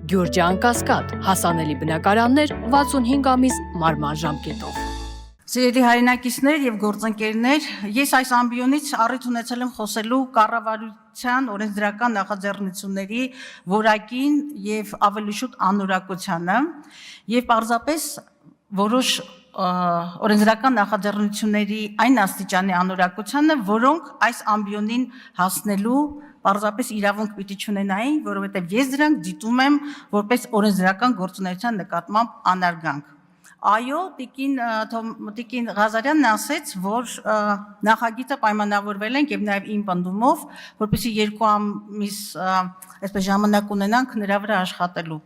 Գյուրջան Կասկադ, հասանելի բնակարաններ 65 ամիս մարման ժամկետով։ Սիրելի հայրենակիցներ եւ գործընկերներ, ես այս ամբիոնից առիթ ունեցել եմ խոսելու կառավարության օրենսդրական նախաձեռնությունների որակին եւ ավելի շուտ անորակությանը եւ պարզապես որոշ օրենսդրական նախաձեռնությունների այն աստիճանի անորակությանը, որոնք այս ամբիոնին հասնելու պարզապես իրավունք պիտի չունենային, որովհետեւ ես դրանք դիտում եմ որպես օրենսդրական գործունեության նկատմամբ անարգանք։ Այո, Տիկին Ղազարյանն ասեց, որ նախագիծը պայմանավորվել ենք եւ նաեւ իմ պնդումով, որպեսզի 2 ամիս այսպես ժամանակ ունենանք նրա վրա աշխատելու,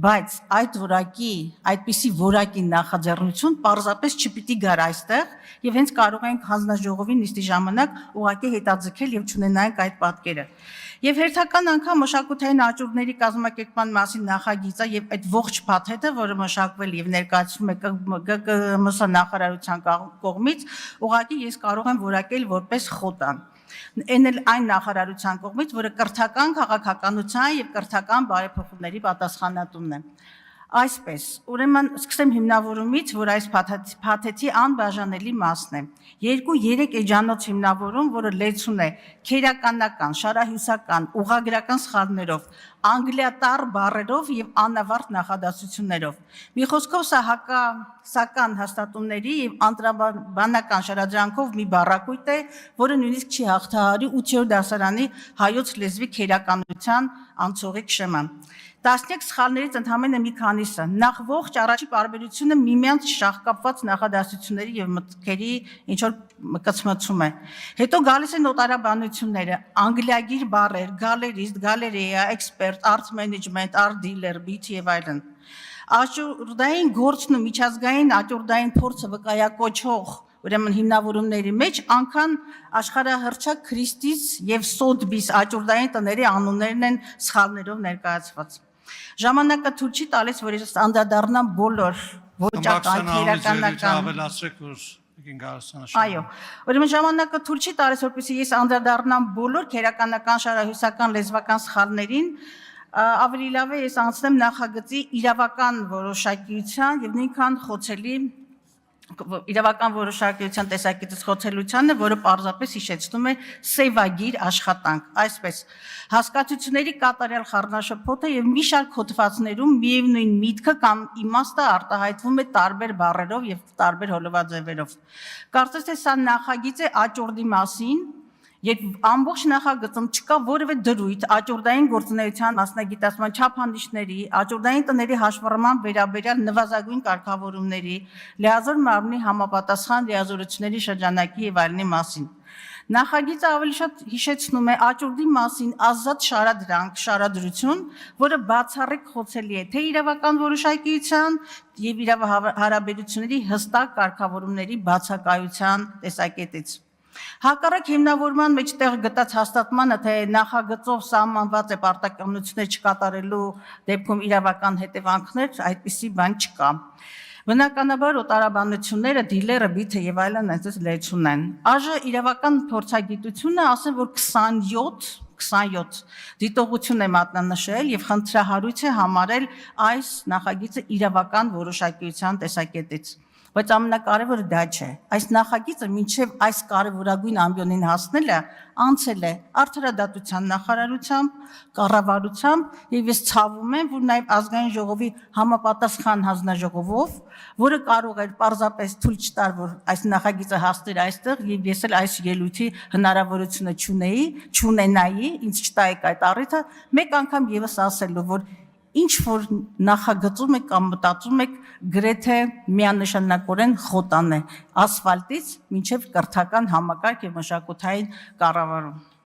բայց այդպիսի որակի նախաձեռնություն պարզապես չպիտի գար այստեղ եւ հենց կարող ենք հանձնաժողովի նիստի ժամանակ ուղղակի հետաձգել եւ չունենանք այդ պատկերը։ Եվ հերթական անգամ մշակութային աճուրդների կազմակերպման մասին նախագիծը եւ այդ ողջ փաթեթը, որը մշակվել եւ ներկայացվում է ԿՄՍ նախարարության կողմից, ուղղակի ես կարող եմ որակել որպես խոտան։ Այն նախարարության կողմից, որը կրթական քաղաքականության եւ կրթական բարեփոխումների պատասխանատուն է։ Այսպես, ուրեմն սկսեմ հիմնավորումից, որ այս փաթեթի անբաժանելի մասն է։ 2-3 էջանոց հիմնավորում, որը լեցուն է քերականական, շարահյուսական, ուղղագրական սխալներով, անգլիատառ բառերով եւ անավարտ նախադասություններով։ Մի խոսքով սա հակասական հաստատումների եւ անդրաբանական շարադրանքով մի բառակույտ է, որը նույնիսկ չի հաղթահարի 8-րդ դասարանի հայոց լեզվի քերականության անցողիկ շեմը։ Տասնյակ սխալներից ընդամենը մի քանիսը, նախ ողջ առաջի պարբերությունը միմյանց շահկապված նախադասությունների եւ մտքերի ինչ-որ կցմծում է։ Հետո գալիս են նոտարաբանությունները, անգլիագիր բառեր, գալերիստ, գալերեա, էքսպերտ, արտ մենեջմենտ, արտ դիլեր, բիթ եւ այլն։ Աճուրդային գործն ու միջազգային աճուրդային փորձը վկայակոչող ուրեմն հիմնավորումների մեջ անգամ աշխարհահռչակ Քրիստից եւ Սոթբիս աճուրդային տների անուններն են սխալներով ներկայացված։ Ժամանակը թույլ չի տալիս, որ ես անդրադառնամ բոլոր ոճական, քերականական ավելացրեք, որ գինգարսանը։ Այո, ուրեմն ժամանակը թույլ չի տալիս, որպեսզի ես անդրադառնամ բոլոր քերականական, շարահյուսական, լեզվական սխալներին, ավելի լավ է ես անցնեմ նախագծի իրավական որոշակիության եւ նույնքան խոցելի իրավական որոշակիության տեսակետից խոցելությանը, որը պարզապես հիշեցնում է սևագիր աշխատանք, այսպես հասկացությունների կատարյալ խառնաշփոթը եւ մի շարք հոդվածներում միևնույն միտքը կամ իմաստը արտահայտվում է տարբեր բառերով եւ տարբեր հոլովաձևերով։ Կարծես թե սա նախագիծ է աճուրդի մասին, երբ ամբողջ նախագծում չկա որևէ դրույթ աճուրդային գործունեության մասնագիտացման չափանիշների, աճուրդային տների հաշվառման վերաբերյալ նվազագույն կարգավորումների, լիազոր մարմնի համապատասխան լիազորությունների շրջանակի եւ այլնի մասին։ Նախագիծը ավելի շատ հիշեցնում է աճուրդի մասին ազատ շարադրություն, որը բացառիկ խոցելի է թե իրավական որոշակիության եւ իրավահարաբերությունների հստակ կարգավորումների բացակայության տեսակետից։ Հակառակ հիմնավորման մեջ տեղ գտած հաստատմանը, թե նախագծով սահմանված է պարտականություններ չկատարելու դեպքում իրավական հետևանքներ, այդպիսի բան չկա։ Բնականաբար օտարաբանությունները, դիլերը, բիթը եւ այլն այնպես լեցուն են։ Այժմ իրավական փորձագիտությունը ասեմ, որ 27 դիտողություն է մատնանշել եւ խնդրահարույց է համարել այս նախագիծը իրավական որոշակիության տեսակետից։ Բայց ամենակարևորը դա չէ։ Այս նախագիծը մինչև այս կարևորագույն ամբիոնին հասնելը անցել է արդարադատության նախարարությամբ, կառավարությամբ եւ ես ցավում եմ, որ նաեւ ազգային ժողովի համապատասխան հանձնաժողովով, որը կարող էր պարզապես թույլ չտար, որ այս նախագիծը հասներ այստեղ եւ ես էլ այս ելույթի հնարավորությունը չունենայի, ինձ չտայեք այդ առիթը, մեկ անգամ եւս ասելու, որ ինչ որ նախագծում եք կամ մտածում եք գրեթե միանշանակորեն խոտան է ասֆալտից մինչև կրթական համակարգ եւ մշակութային կառավարում։